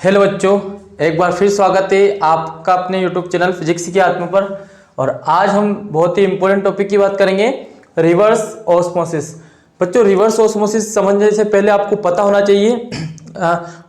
Hello बच्चों, एक बार फिर स्वागत है आपका अपने यूट्यूब चैनल फिजिक्स की आत्मा पर। और आज हम बहुत ही इंपॉर्टेंट टॉपिक की बात करेंगे, रिवर्स ऑस्मोसिस। बच्चों, रिवर्स ऑस्मोसिस समझने से पहले आपको पता होना चाहिए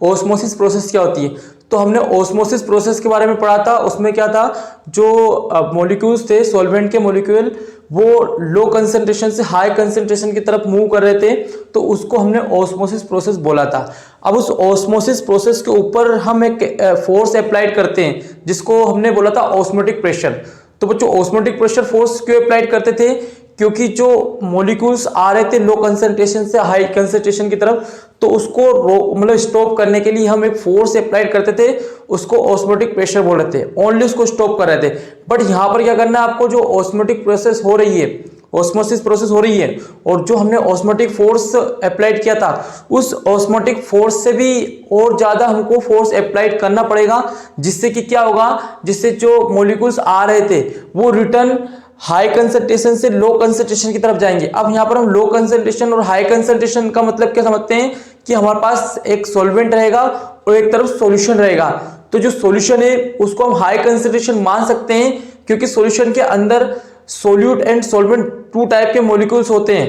ऑस्मोसिस प्रोसेस क्या होती है। तो हमने ऑस्मोसिस प्रोसेस के बारे में पढ़ा था। उसमें क्या था, जो मॉलिक्यूल्स थे, सॉल्वेंट के मॉलिक्यूल, वो लो कंसंट्रेशन से हाई कंसंट्रेशन की तरफ मूव कर रहे थे, तो उसको हमने ऑस्मोसिस प्रोसेस बोला था। अब उस ऑस्मोसिस प्रोसेस के ऊपर हम एक फोर्स अप्लाइड करते हैं, जिसको हमने बोला था ऑस्मोटिक प्रेशर। तो बच्चों, ऑस्मोटिक प्रेशर फोर्स क्यों अप्लाइड करते थे? क्योंकि जो मॉलिक्यूल्स आ रहे थे लो कंसंट्रेशन से हाई कंसंट्रेशन की तरफ, तो उसको मतलब स्टॉप करने के लिए हम एक फोर्स अप्लाइड करते थे, उसको ऑस्मोटिक प्रेशर बोल रहे थे। ओनली उसको स्टॉप कर रहे थे। बट यहां पर क्या करना है आपको, जो ऑस्मोटिक प्रोसेस हो रही है, ऑस्मोसिस प्रोसेस हो रही है, और जो हमने ऑस्मोटिक फोर्स अप्लाइड किया था, उस ऑस्मोटिक फोर्स से भी और ज्यादा हमको फोर्स अप्लाइड करना पड़ेगा। जिससे कि क्या होगा, जिससे जो मॉलिक्यूल्स आ रहे थे वो रिटर्न हाई कंसंट्रेशन से लो कंसंट्रेशन की तरफ जाएंगे। अब यहां पर हम लो कंसंट्रेशन और हाई कंसंट्रेशन का मतलब क्या समझते हैं कि हमारे पास एक सॉल्वेंट रहेगा और एक तरफ सॉल्यूशन रहेगा। तो जो सॉल्यूशन है उसको हम हाई कंसंट्रेशन मान सकते हैं, क्योंकि सॉल्यूशन के अंदर solute and solvent two type के मॉलिक्यूल्स होते हैं।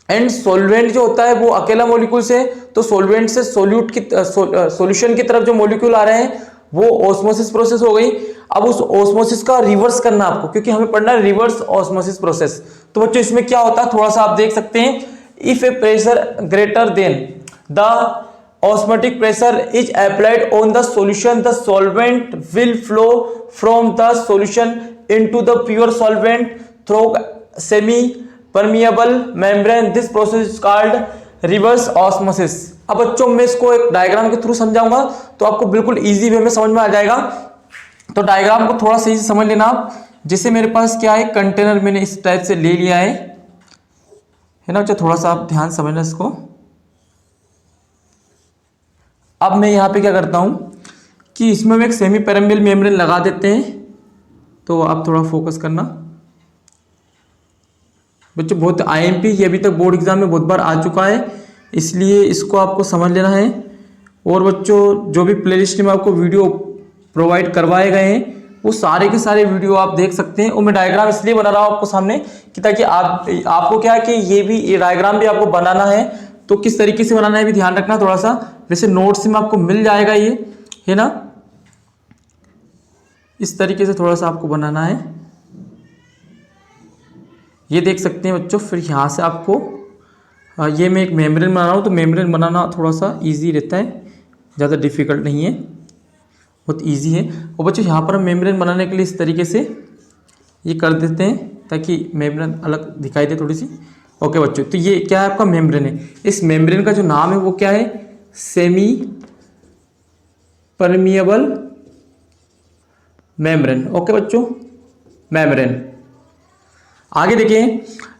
एंड सॉल्वेंट जो होता है वो अकेला मॉलिक्यूल्स है, तो सॉल्वेंट से सोल्यूट की सॉल्यूशन की तरफ जो मॉलिक्यूल आ रहे हैं वो ऑस्मोसिस प्रोसेस हो गई। अब उस ऑस्मोसिस का रिवर्स करना आपको, क्योंकि हमें पढ़ना है रिवर्स ऑस्मोसिस प्रोसेस। तो बच्चों, इसमें क्या होता है थोड़ा सा आप देख सकते हैं। If A pressure greater than the osmotic pressure is applied on the solution, the solvent will flow from the solution into the pure solvent through semi permeable membrane. This process is called reverse osmosis. अब बच्चों, मैं इसको एक diagram के through समझाऊंगा तो आपको बिल्कुल इजी वे में समझ में आ जाएगा। तो डायग्राम को थोड़ा सही से समझ लेना आप। जैसे मेरे पास क्या है, कंटेनर मैंने इस टाइप से ले लिया है ना बच्चों, थोड़ा सा आप ध्यान समझना इसको। अब मैं यहाँ पे क्या करता हूँ कि इसमें हम एक सेमी पेरिमियल मेम्ब्रेन लगा देते हैं। तो आप थोड़ा फोकस करना बच्चों। बहुत आईएमपी ये अभी तक बोर्ड एग्जाम में बहुत बार आ चुका है, इसलिए इसको आपको समझ लेना है। और बच्चों, जो भी प्लेलिस्ट में आपको वीडियो प्रोवाइड करवाए गए हैं वो सारे के सारे वीडियो आप देख सकते हैं। और मैं डायग्राम इसलिए बना रहा हूँ आपको सामने कि ताकि आपको क्या है कि ये डायग्राम भी आपको बनाना है, तो किस तरीके से बनाना है भी ध्यान रखना थोड़ा सा। वैसे नोट्स में आपको मिल जाएगा ये, है ना। इस तरीके से थोड़ा सा आपको बनाना है, ये देख सकते हैं बच्चों। फिर यहाँ से आपको ये मैं एक मेम्ब्रेन बना रहा हूँ, तो मेम्ब्रेन बनाना थोड़ा सा इजी रहता है, ज़्यादा डिफिकल्ट नहीं है, बहुत इजी है। और बच्चों, यहाँ पर हम मेम्ब्रेन बनाने के लिए इस तरीके से ये कर देते हैं ताकि मेम्ब्रेन अलग दिखाई दे थोड़ी सी। ओके बच्चों, तो ये क्या है, आपका मेम्ब्रेन है। इस मेम्ब्रेन का जो नाम है वो क्या है, सेमी परमिएबल मेम्ब्रेन। ओके बच्चों, मेम्ब्रेन। आगे देखिए,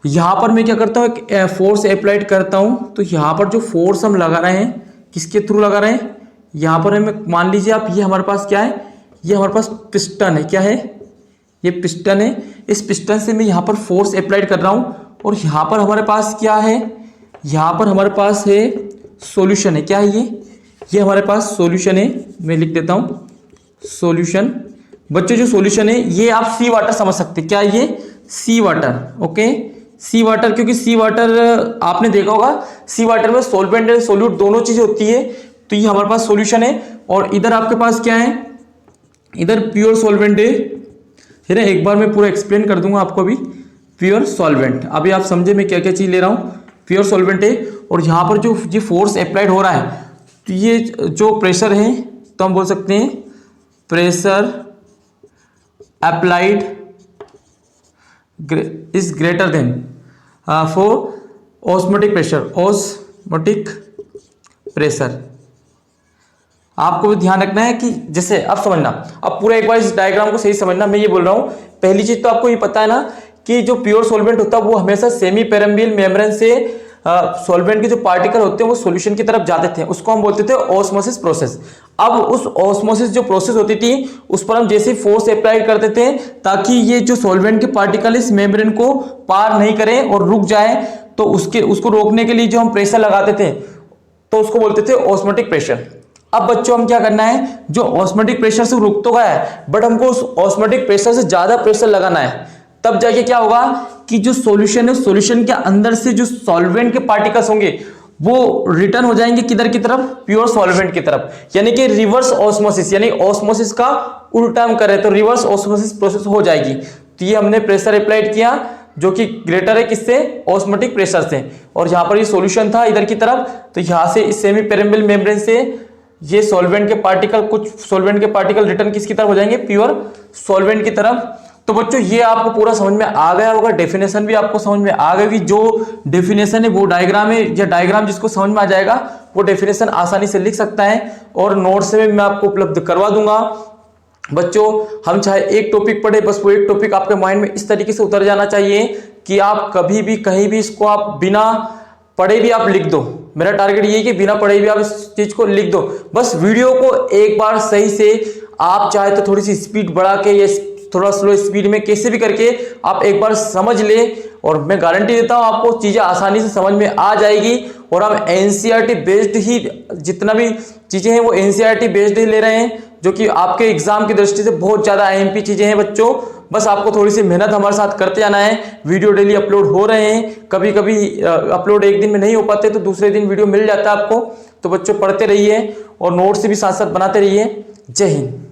यहां पर मैं क्या करता हूं, एक फोर्स अप्लाइड करता हूं। तो यहां पर जो फोर्स हम लगा रहे हैं, किसके थ्रू लगा रहे हैं, यहां पर हमें मान लीजिए आप, ये हमारे पास क्या है, ये हमारे पास पिस्टन है। क्या है, ये पिस्टन है। इस पिस्टन से मैं यहां पर फोर्स अप्लाइड कर रहा हूं, और यहां पर हमारे पास क्या है, यहां पर हमारे पास है सॉल्यूशन है। क्या है ये हमारे पास सॉल्यूशन है। मैं लिख देता हूं सॉल्यूशन। बच्चों, जो सॉल्यूशन है ये आप सी वाटर समझ सकते हैं। क्या है ये, सी वाटर। ओके, सी वाटर, क्योंकि सी वाटर आपने देखा होगा, सी वाटर में सॉल्वेंट एंड सॉल्यूट दोनों चीजें होती है। तो ये हमारे पास सॉल्यूशन है, और इधर आपके पास क्या है, इधर प्योर सॉल्वेंट है ना। एक बार मैं पूरा एक्सप्लेन कर दूंगा आपको अभी। प्योर सॉल्वेंट, अभी आप समझे मैं क्या क्या चीज ले रहा हूं। प्योर सॉल्वेंट है, और यहां पर जो ये फोर्स अप्लाइड हो रहा है, तो ये जो प्रेशर है, तो हम बोल सकते हैं pressure applied is greater than for osmotic pressure. Osmotic pressure आपको भी ध्यान रखना है कि जैसे अब समझना, अब पूरा एक बार इस डायग्राम को सही समझना। मैं ये बोल रहा हूं, पहली चीज तो आपको ये पता है ना कि जो प्योर सॉल्वेंट होता है वो हमेशा सेमी पेरिमियल मेम्ब्रेन से सॉल्वेंट के जो पार्टिकल होते हैं वो सॉल्यूशन की तरफ जाते थे, उसको हम बोलते थे ऑस्मोसिस प्रोसेस। अब उस ऑस्मोसिस जो प्रोसेस होती थी उस पर हम जैसे फोर्स अप्लाई करते थे ताकि ये जो सॉल्वेंट के पार्टिकल इस मेम्ब्रेन को पार नहीं करें और रुक जाए, तो उसको रोकने के लिए जो हम प्रेशर लगाते थे तो उसको बोलते थे ऑस्मोटिक प्रेशर। अब बच्चों हम क्या करना है, जो ऑस्मोटिक प्रेशर से रुक तो गया है बट हमको उस ऑस्मोटिक प्रेशर से ज्यादा प्रेशर लगाना है, तब जाके क्या होगा कि जो सॉल्यूशन है, सॉल्यूशन के अंदर से जो सॉल्वेंट के पार्टिकल्स होंगे वो रिटर्न हो जाएंगे किधर की तरफ, प्योर सॉल्वेंट की तरफ, यानी कि रिवर्स ऑस्मोसिस, यानी ऑस्मोसिस का उल्टा हम कर रहे हैं तो रिवर्स ऑस्मोसिस प्रोसेस हो जाएगी। तो ये हमने प्रेशर अप्लाइड किया जो कि ग्रेटर है किससे, ऑस्मोटिक प्रेशर से, और यहाँ पर ये सॉल्यूशन था इधर की तरफ, तो यहाँ से इस सेमी पेरिमिबल मेम्ब्रेन से ये सॉल्वेंट के पार्टिकल, कुछ सॉल्वेंट के पार्टिकल रिटर्न किसकी तरफ हो जाएंगे, प्योर सॉल्वेंट की तरफ। तो बच्चों ये आपको पूरा समझ में आ गया होगा, डेफिनेशन भी आपको समझ में आ गई, जो डेफिनेशन है वो डायग्राम है, या डायग्राम जिसको समझ में आ जाएगा वो डेफिनेशन आसानी से लिख सकता है, और नोट्स में मैं आपको उपलब्ध करवा दूंगा। बच्चों हम चाहे एक टॉपिक पढ़े, बस वो एक टॉपिक आपके माइंड में इस तरीके से उतर जाना चाहिए कि आप कभी भी कहीं भी इसको आप बिना पढ़े भी आप लिख दो। मेरा टारगेट ये है कि बिना पढ़े भी आप इस चीज को लिख दो, बस वीडियो को एक बार सही से आप चाहे तो थोड़ी सी स्पीड बढ़ा के या थोड़ा स्लो स्पीड में कैसे भी करके आप एक बार समझ ले, और मैं गारंटी देता हूं आपको चीजें आसानी से समझ में आ जाएगी। और हम एनसीईआरटी बेस्ड ही जितना भी चीजें हैं वो एनसीईआरटी बेस्ड ही ले रहे हैं, जो कि आपके एग्जाम की दृष्टि से बहुत ज्यादा आईएमपी चीजें हैं बच्चों। बस आपको थोड़ी सी मेहनत हमारे साथ करते आना है। वीडियो डेली अपलोड हो रहे हैं, कभी कभी अपलोड एक दिन में नहीं हो पाते तो दूसरे दिन वीडियो मिल जाता है आपको। तो बच्चों पढ़ते रहिए और नोट्स भी साथ साथ बनाते रहिए। जय हिंद।